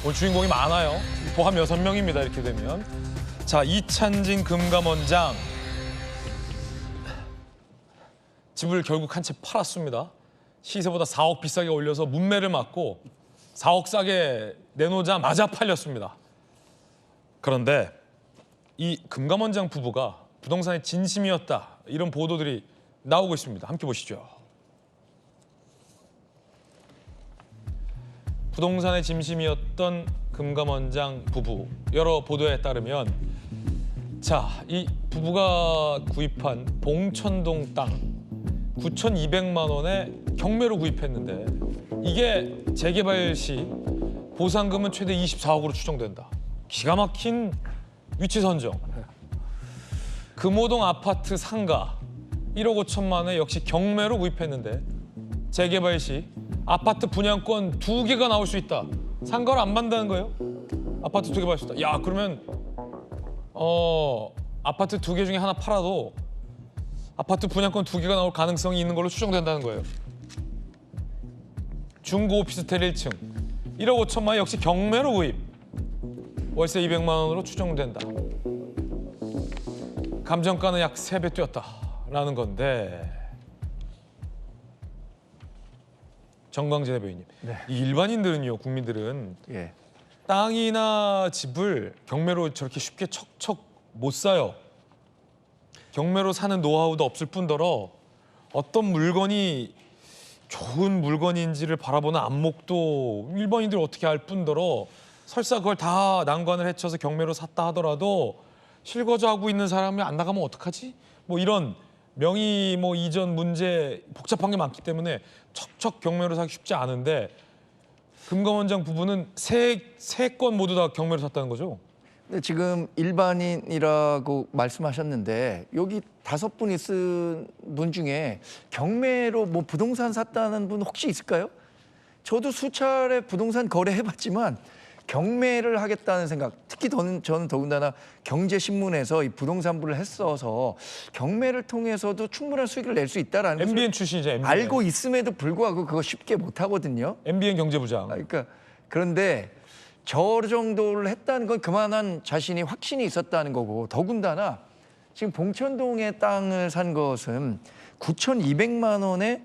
오늘 주인공이 많아요. 포함 6명입니다. 이렇게 되면. 자, 이찬진 금감원장. 집을 결국 한 채 팔았습니다. 시세보다 4억 비싸게 올려서 문매를 맞고 4억 싸게 내놓자마자 팔렸습니다. 그런데 이 금감원장 부부가 부동산의 진심이었다. 이런 보도들이 나오고 있습니다. 함께 보시죠. 부동산의 진심이었던 금감원장 부부. 여러 보도에 따르면 자, 이 부부가 구입한 봉천동 땅 9,200만 원에 경매로 구입했는데 이게 재개발 시 보상금은 최대 24억으로 추정된다. 기가 막힌 위치 선정. 금호동 아파트 상가 1억 5천만 원에 역시 경매로 구입했는데 재개발 시 아파트 분양권 2개가 나올 수 있다. 상가를 안 만든다는 거예요? 아파트 2개 팔 수 있다. 야, 그러면 아파트 2개 중에 하나 팔아도 아파트 분양권 2개가 나올 가능성이 있는 걸로 추정된다는 거예요. 중고 오피스텔 1층 1억 5천만 원 역시 경매로 구입. 월세 200만 원으로 추정된다. 감정가는 약 3배 뛰었다라는 건데 정광재 대변인님, 네. 이 일반인들은요, 국민들은 예. 땅이나 집을 경매로 저렇게 쉽게 척척 못 사요. 경매로 사는 노하우도 없을 뿐더러 어떤 물건이 좋은 물건인지를 바라보는 안목도 일반인들이 어떻게 알 뿐더러 설사 그걸 다 난관을 헤쳐서 경매로 샀다 하더라도 실거주하고 있는 사람이 안 나가면 어떡하지? 뭐 이런 명의 뭐 이전 문제 복잡한 게 많기 때문에 척척 경매로 사기 쉽지 않은데 금감원장 부부는 세 건 모두 다 경매로 샀다는 거죠? 근데 지금 일반인이라고 말씀하셨는데 여기 5분이 쓴 분 중에 경매로 뭐 부동산 샀다는 분 혹시 있을까요? 저도 수차례 부동산 거래해봤지만 경매를 하겠다는 생각, 특히 저는 더군다나 경제신문에서 이 부동산부를 했어서 경매를 통해서도 충분한 수익을 낼 수 있다라는 MBN 것을 출신이죠, MBN. 알고 있음에도 불구하고 그거 쉽게 못 하거든요. MBN 경제부장. 그러니까 그런데 저 정도를 했다는 건 그만한 자신이 확신이 있었다는 거고, 더군다나 지금 봉천동의 땅을 산 것은 9,200만 원의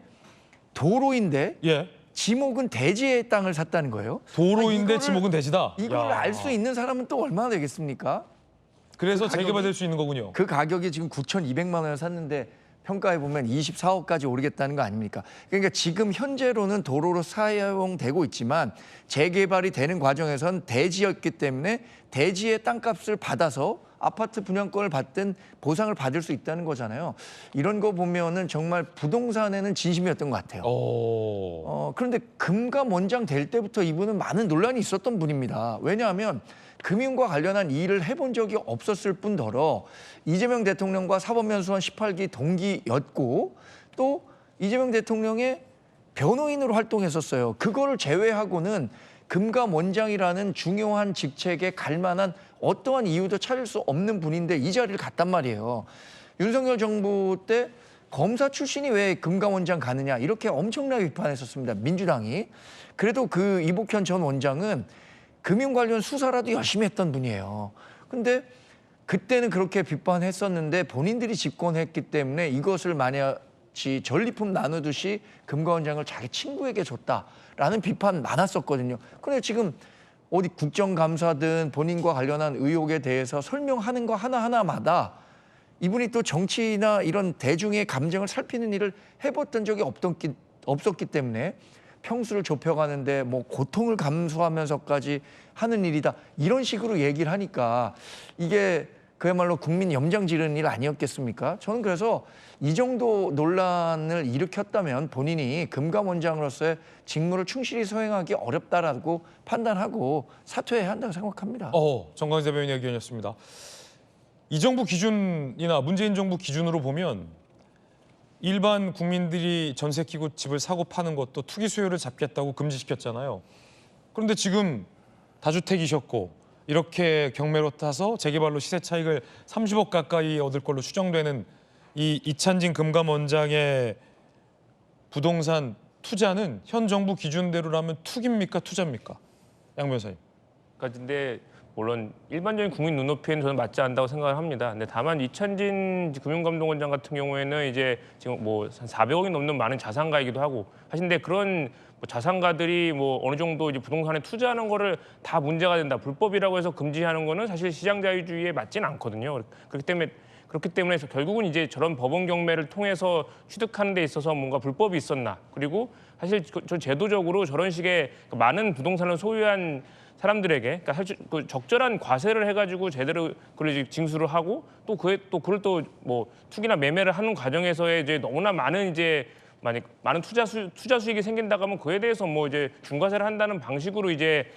도로인데 예. 지목은 대지의 땅을 샀다는 거예요. 도로인데 지목은 대지다. 이걸 야. 알 수 있는 사람은 또 얼마나 되겠습니까? 그래서 그 가격이- 재개발될 수 있는 거군요. 그 가격이 지금 9,200만 원을 샀는데 평가해 보면 24억까지 오르겠다는 거 아닙니까? 그러니까 지금 현재로는 도로로 사용되고 있지만 재개발이 되는 과정에선 대지였기 때문에 대지의 땅값을 받아서 아파트 분양권을 받든 보상을 받을 수 있다는 거잖아요. 이런 거 보면은 정말 부동산에는 진심이었던 것 같아요. 그런데 금감원장 될 때부터 이분은 많은 논란이 있었던 분입니다. 왜냐하면 금융과 관련한 일을 해본 적이 없었을 뿐더러 이재명 대통령과 사법연수원 18기 동기였고 또 이재명 대통령의 변호인으로 활동했었어요. 그거를 제외하고는 금감원장이라는 중요한 직책에 갈 만한 어떠한 이유도 찾을 수 없는 분인데 이 자리를 갔단 말이에요. 윤석열 정부 때 검사 출신이 왜 금감원장 가느냐 이렇게 엄청나게 비판했었습니다. 민주당이. 그래도 그 이복현 전 원장은 금융 관련 수사라도 열심히 했던 분이에요. 근데 그때는 그렇게 비판했었는데 본인들이 집권했기 때문에 이것을 마치 전리품 나누듯이 금감원장을 자기 친구에게 줬다라는 비판 많았었거든요. 그런데 지금 어디 국정감사든 본인과 관련한 의혹에 대해서 설명하는 거 하나하나마다 이분이 또 정치나 이런 대중의 감정을 살피는 일을 해봤던 적이 없었기 때문에 평수를 좁혀가는데 뭐 고통을 감수하면서까지 하는 일이다. 이런 식으로 얘기를 하니까 이게 그야말로 국민 염장 지르는 일 아니었겠습니까? 저는 그래서 이 정도 논란을 일으켰다면 본인이 금감원장으로서의 직무를 충실히 수행하기 어렵다라고 판단하고 사퇴해야 한다고 생각합니다. 정광재 대변인 의견이었습니다. 이 정부 기준이나 문재인 정부 기준으로 보면 일반 국민들이 전세 끼고 집을 사고 파는 것도 투기 수요를 잡겠다고 금지시켰잖아요. 그런데 지금 다주택이셨고 이렇게 경매로 타서 재개발로 시세 차익을 30억 가까이 얻을 걸로 추정되는 이 이찬진 금감원장의 부동산 투자는 현 정부 기준대로라면 투기입니까 투자입니까? 양 변호사님. 까지인데 물론 일반적인 국민 눈높이에는 저는 맞지 않는다고 생각을 합니다. 근데 다만 이찬진 금융감독원장 같은 경우에는 이제 지금 뭐 한 400억이 넘는 많은 자산가이기도 하고 하신데 그런 뭐 자산가들이 뭐 어느 정도 이제 부동산에 투자하는 거를 다 문제가 된다, 불법이라고 해서 금지하는 거는 사실 시장 자유주의에 맞지는 않거든요. 그렇기 때문에 결국은 이제 저런 법원 경매를 통해서 취득하는 데 있어서 뭔가 불법이 있었나, 그리고 사실 저 제도적으로 저런 식의 많은 부동산을 소유한 사람들에게 그러니까 사실 그 적절한 과세를 해가지고 제대로 그걸 이제 징수를 하고 또 그걸 또 뭐 투기나 매매를 하는 과정에서의 이제 너무나 많은 이제 많은 투자 수익이 생긴다고 하면 그에 대해서 뭐 이제 중과세를 한다는 방식으로 이제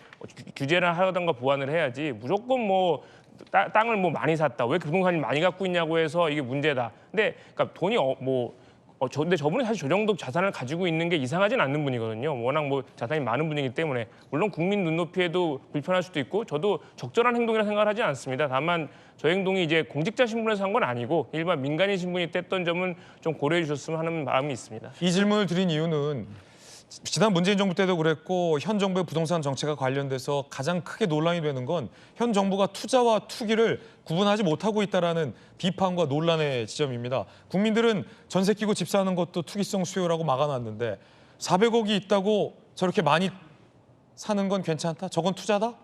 규제를 하던가 보완을 해야지, 무조건 뭐 땅을 뭐 많이 샀다, 왜 부동산이 많이 갖고 있냐고 해서 이게 문제다. 근데 그러니까 돈이 근데 저분이 사실 저 정도 자산을 가지고 있는 게 이상하진 않는 분이거든요. 워낙 뭐 자산이 많은 분이기 때문에 물론 국민 눈높이에도 불편할 수도 있고 저도 적절한 행동이라 생각을 하지 않습니다. 다만 저 행동이 이제 공직자 신분에서 한 건 아니고 일반 민간인 신분이 뗐던 점은 좀 고려해 주셨으면 하는 마음이 있습니다. 이 질문을 드린 이유는 지난 문재인 정부 때도 그랬고 현 정부의 부동산 정책과 관련돼서 가장 크게 논란이 되는 건 현 정부가 투자와 투기를 구분하지 못하고 있다라는 비판과 논란의 지점입니다. 국민들은 전세 끼고 집 사는 것도 투기성 수요라고 막아놨는데 400억이 있다고 저렇게 많이 사는 건 괜찮다? 저건 투자다?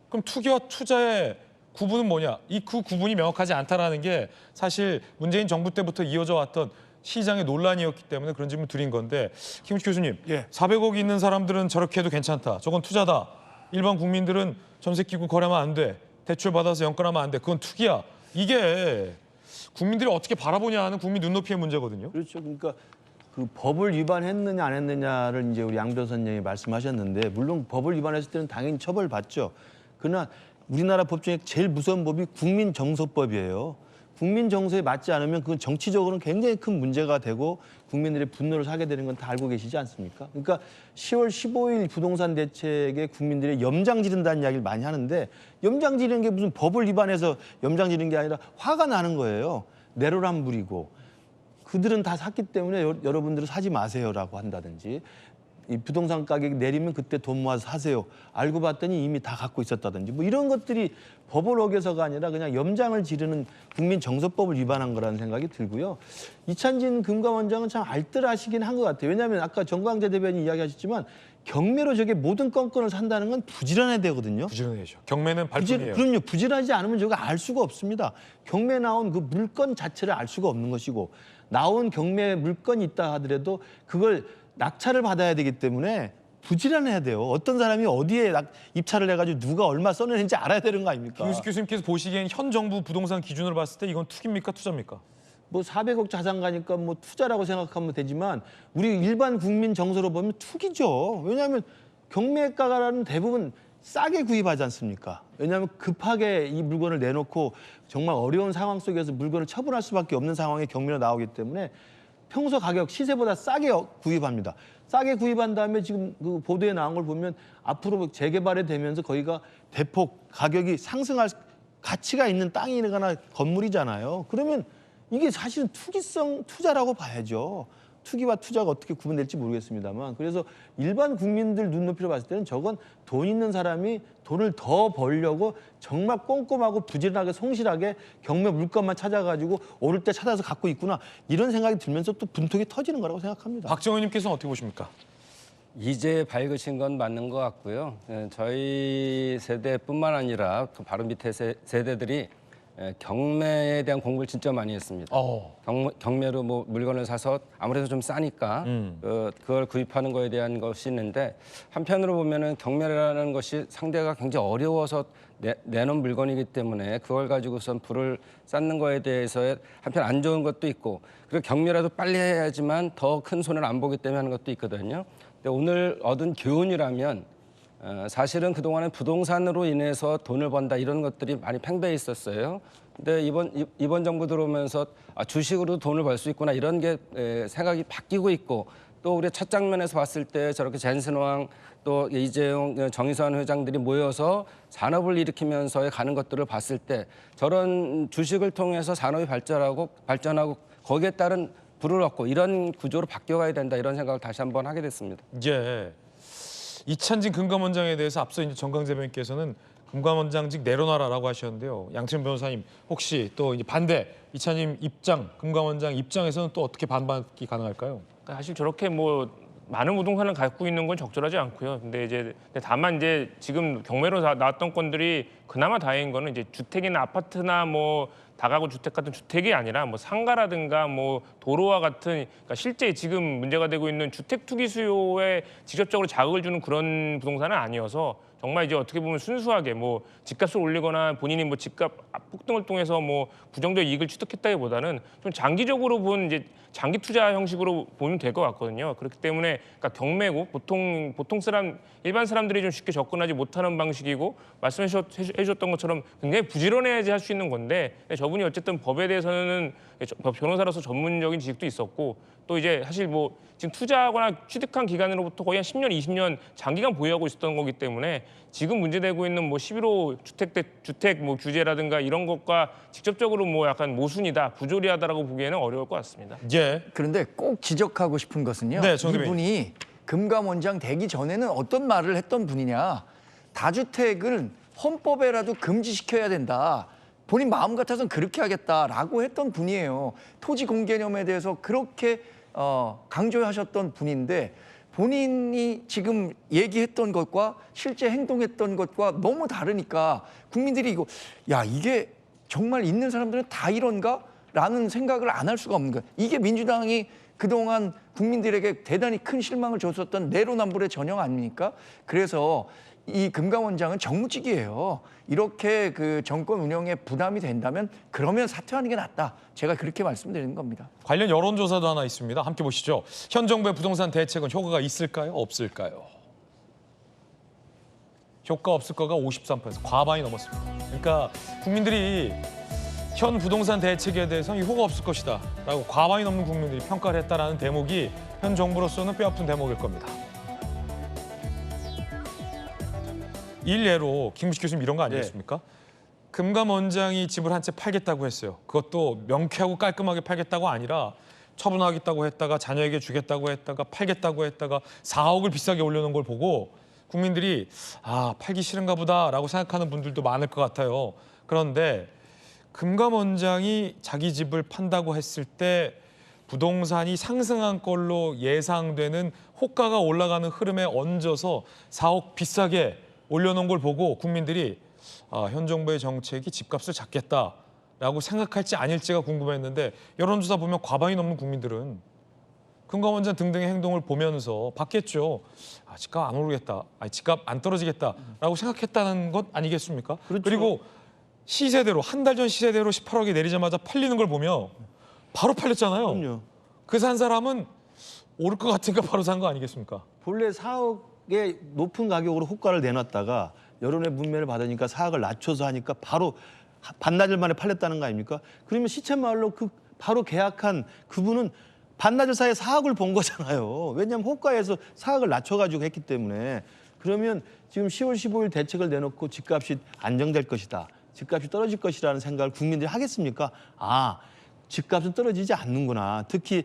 그럼 투기와 투자의 구분은 뭐냐? 그 구분이 명확하지 않다라는 게 사실 문재인 정부 때부터 이어져 왔던 시장의 논란이었기 때문에 그런 질문 드린 건데, 김우식 교수님, 예. 400억이 있는 사람들은 저렇게 해도 괜찮다, 저건 투자다, 일반 국민들은 전세 끼고 거래하면 안 돼, 대출 받아서 연끌하면 안 돼, 그건 투기야, 이게 국민들이 어떻게 바라보냐 하는 국민 눈높이의 문제거든요. 그렇죠. 그러니까 그 법을 위반했느냐 안 했느냐를 이제 우리 양 변호사님이 말씀하셨는데, 물론 법을 위반했을 때는 당연히 처벌받죠. 그러나 우리나라 법 중에 제일 무서운 법이 국민정서법이에요. 국민 정서에 맞지 않으면 그건 정치적으로는 굉장히 큰 문제가 되고 국민들의 분노를 사게 되는 건 다 알고 계시지 않습니까? 그러니까 10월 15일 부동산 대책에 국민들이 염장 지른다는 이야기를 많이 하는데, 염장 지르는 게 무슨 법을 위반해서 염장 지르는 게 아니라 화가 나는 거예요. 내로란 부리고 그들은 다 샀기 때문에 여러분들은 사지 마세요라고 한다든지, 이 부동산 가격이 내리면 그때 돈 모아서 사세요, 알고 봤더니 이미 다 갖고 있었다든지, 뭐 이런 것들이 법을 어겨서가 아니라 그냥 염장을 지르는 국민 정서법을 위반한 거라는 생각이 들고요. 이찬진 금감원장은 참 알뜰하시긴 한 것 같아요. 왜냐하면 아까 정광재 대변인 이야기하셨지만 경매로 저게 모든 건건을 산다는 건 부지런해야 되거든요. 부지런해야죠. 경매는 발품이에요. 그럼요. 부지런하지 않으면 저거 알 수가 없습니다. 경매 나온 그 물건 자체를 알 수가 없는 것이고, 나온 경매 물건이 있다 하더라도 그걸 낙찰을 받아야 되기 때문에 부지런해야 돼요. 어떤 사람이 어디에 입찰을 해가지고 누가 얼마 써내는지 알아야 되는 거 아닙니까? 김우식 교수님께서 보시기엔 현 정부 부동산 기준으로 봤을 때 이건 투기입니까, 투자입니까? 뭐 400억 자산가니까 뭐 투자라고 생각하면 되지만 우리 일반 국민 정서로 보면 투기죠. 왜냐하면 경매가라는 대부분 싸게 구입하지 않습니까? 왜냐하면 급하게 이 물건을 내놓고 정말 어려운 상황 속에서 물건을 처분할 수밖에 없는 상황에 경매로 나오기 때문에 평소 가격 시세보다 싸게 구입합니다. 싸게 구입한 다음에 지금 그 보도에 나온 걸 보면 앞으로 재개발이 되면서 거기가 대폭 가격이 상승할 가치가 있는 땅이거나 건물이잖아요. 그러면 이게 사실은 투기성 투자라고 봐야죠. 투기와 투자가 어떻게 구분될지 모르겠습니다만, 그래서 일반 국민들 눈높이로 봤을 때는 저건 돈 있는 사람이 돈을 더 벌려고 정말 꼼꼼하고 부지런하게 성실하게 경매 물건만 찾아가지고 오를 때 찾아서 갖고 있구나, 이런 생각이 들면서 또 분통이 터지는 거라고 생각합니다. 박정희 님께서는 어떻게 보십니까? 이제 밝으신 건 맞는 것 같고요. 저희 세대뿐만 아니라 그 바로 밑에 세대들이 경매에 대한 공부를 진짜 많이 했습니다. 경매로 뭐 물건을 사서 아무래도 좀 싸니까 그걸 구입하는 거에 대한 것이 있는데, 한편으로 보면은 경매라는 것이 상대가 굉장히 어려워서 내놓은 물건이기 때문에 그걸 가지고선 불을 쌓는 거에 대해서의 한편 안 좋은 것도 있고, 그리고 경매라도 빨리 해야지만 더 큰 손해를 안 보기 때문에 하는 것도 있거든요. 근데 오늘 얻은 교훈이라면 사실은 그동안에 부동산으로 인해서 돈을 번다 이런 것들이 많이 팽배해 있었어요. 근데 이번 정부 들어오면서 주식으로 돈을 벌 수 있구나 이런 게 생각이 바뀌고 있고, 또 우리 첫 장면에서 봤을 때 저렇게 젠슨왕 또 이재용 정의선 회장들이 모여서 산업을 일으키면서 가는 것들을 봤을 때 저런 주식을 통해서 산업이 발전하고 거기에 따른 부를 얻고 이런 구조로 바뀌어가야 된다, 이런 생각을 다시 한번 하게 됐습니다. 이제 이찬진 금감원장에 대해서 앞서 이제 정강재 변호사께서는 금감원장직 내려놔라라고 하셨는데요. 양채민 변호사님 혹시 또 이제 반대 이차님 입장, 금감원장 입장에서는 또 어떻게 반박이 가능할까요? 사실 저렇게 뭐 많은 부동산을 갖고 있는 건 적절하지 않고요. 근데 다만 이제 지금 경매로 나왔던 건들이 그나마 다행인 거는 이제 주택이나 아파트나 뭐 다가구 주택 같은 주택이 아니라 뭐 상가라든가 뭐 도로와 같은, 그러니까 실제 지금 문제가 되고 있는 주택 투기 수요에 직접적으로 자극을 주는 그런 부동산은 아니어서 정말 이제 어떻게 보면 순수하게 뭐 집값을 올리거나 본인이 뭐 집값 폭등을 통해서 뭐 부정적 이익을 취득했다기보다는 좀 장기적으로 본 이제 장기 투자 형식으로 보면 될 것 같거든요. 그렇기 때문에 그러니까 경매고 보통 사람 일반 사람들이 좀 쉽게 접근하지 못하는 방식이고 말씀해 주셨던 것처럼 굉장히 부지런해야지 할 수 있는 건데 저분이 어쨌든 법에 대해서는 변호사로서 전문적인 지식도 있었고 또 이제 사실 뭐 지금 투자하거나 취득한 기간으로부터 거의 한 10년, 20년 장기간 보유하고 있었던 거기 때문에 지금 문제되고 있는 뭐 11호 주택 뭐 규제라든가 이런 것과 직접적으로 뭐 약간 모순이다, 부조리하다라고 보기에는 어려울 것 같습니다. 예. 그런데 꼭 지적하고 싶은 것은요. 네, 정 대변인. 이분이 금감원장 되기 전에는 어떤 말을 했던 분이냐. 다주택을 헌법에라도 금지시켜야 된다. 본인 마음 같아서는 그렇게 하겠다라고 했던 분이에요. 토지 공개념에 대해서 그렇게 강조하셨던 분인데 본인이 지금 얘기했던 것과 실제 행동했던 것과 너무 다르니까 국민들이 이게 정말 있는 사람들은 다 이런가? 라는 생각을 안 할 수가 없는 거예요. 이게 민주당이 그동안 국민들에게 대단히 큰 실망을 줬었던 내로남불의 전형 아닙니까? 그래서 이 금감원장은 정무직이에요. 이렇게 그 정권 운영에 부담이 된다면 그러면 사퇴하는 게 낫다. 제가 그렇게 말씀드리는 겁니다. 관련 여론조사도 하나 있습니다. 함께 보시죠. 현 정부의 부동산 대책은 효과가 있을까요? 없을까요? 효과 없을 거가 53%, 과반이 넘었습니다. 그러니까 국민들이 현 부동산 대책에 대해서는 효과 없을 것이다 라고 과반이 넘는 국민들이 평가를 했다라는 대목이 현 정부로서는 뼈아픈 대목일 겁니다. 일례로 김무식 교수님 이런 거 아니겠습니까? 금감원장이 집을 한 채 팔겠다고 했어요. 그것도 명쾌하고 깔끔하게 팔겠다고 아니라 처분하겠다고 했다가 자녀에게 주겠다고 했다가 팔겠다고 했다가 4억을 비싸게 올려놓은 걸 보고 국민들이 팔기 싫은가 보다라고 생각하는 분들도 많을 것 같아요. 그런데 금감원장이 자기 집을 판다고 했을 때 부동산이 상승한 걸로 예상되는 호가가 올라가는 흐름에 얹어서 4억 비싸게 올려놓은 걸 보고 국민들이 현 정부의 정책이 집값을 잡겠다라고 생각할지 아닐지가 궁금했는데 여론조사 보면 과반이 넘는 국민들은 금감원장 등등의 행동을 보면서 봤겠죠. 집값 안 오르겠다, 집값 안 떨어지겠다라고 생각했다는 것 아니겠습니까? 그렇죠. 그리고 시세대로 한 달 전 시세대로 18억이 내리자마자 팔리는 걸 보며 바로 팔렸잖아요. 그럼요. 그 산 사람은 오를 것 같으니까 바로 산 거 아니겠습니까? 본래 4억의 높은 가격으로 호가를 내놨다가 여론의 문매를 받으니까 4억을 낮춰서 하니까 바로 반나절 만에 팔렸다는 거 아닙니까? 그러면 시체마을로 바로 계약한 그분은 반나절 사이에 4억을 번 거잖아요. 왜냐하면 호가에서 4억을 낮춰가지고 했기 때문에. 그러면 지금 10월 15일 대책을 내놓고 집값이 안정될 것이다, 집값이 떨어질 것이라는 생각을 국민들이 하겠습니까? 집값은 떨어지지 않는구나. 특히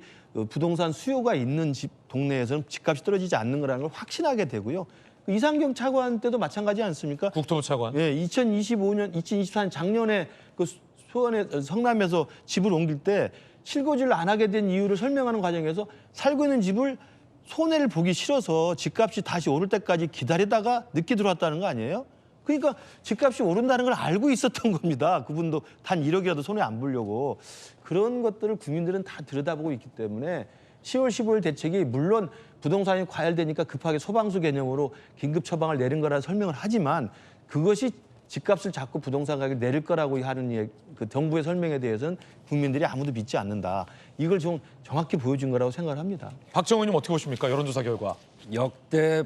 부동산 수요가 있는 동네에서는 집값이 떨어지지 않는 거라는 걸 확신하게 되고요. 이상경 차관 때도 마찬가지 않습니까? 국토부 차관. 2025년, 2024년 작년에 그 수원에 성남에서 집을 옮길 때 실거주를 안 하게 된 이유를 설명하는 과정에서 살고 있는 집을 손해를 보기 싫어서 집값이 다시 오를 때까지 기다리다가 늦게 들어왔다는 거 아니에요? 그러니까 집값이 오른다는 걸 알고 있었던 겁니다. 그분도 단 1억이라도 손해 안 보려고. 그런 것들을 국민들은 다 들여다보고 있기 때문에 10월 15일 대책이 물론 부동산이 과열되니까 급하게 소방수 개념으로 긴급 처방을 내린 거라 설명을 하지만 그것이 집값을 잡고 부동산 가격을 내릴 거라고 하는 그 정부의 설명에 대해서는 국민들이 아무도 믿지 않는다. 이걸 좀 정확히 보여준 거라고 생각을 합니다. 박정훈 님 어떻게 보십니까? 여론조사 결과. 역대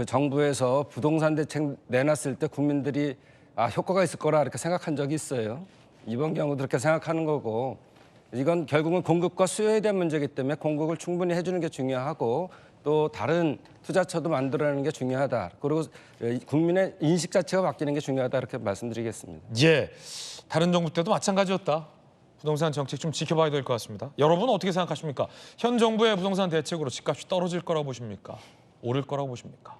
정부에서 부동산 대책 내놨을 때 국민들이 효과가 있을 거라 이렇게 생각한 적이 있어요. 이번 경우도 그렇게 생각하는 거고 이건 결국은 공급과 수요에 대한 문제이기 때문에 공급을 충분히 해주는 게 중요하고 또 다른 투자처도 만들어내는 게 중요하다. 그리고 국민의 인식 자체가 바뀌는 게 중요하다 이렇게 말씀드리겠습니다. 예, 다른 정부 때도 마찬가지였다. 부동산 정책 좀 지켜봐야 될 것 같습니다. 여러분은 어떻게 생각하십니까? 현 정부의 부동산 대책으로 집값이 떨어질 거라고 보십니까? 오를 거라고 보십니까?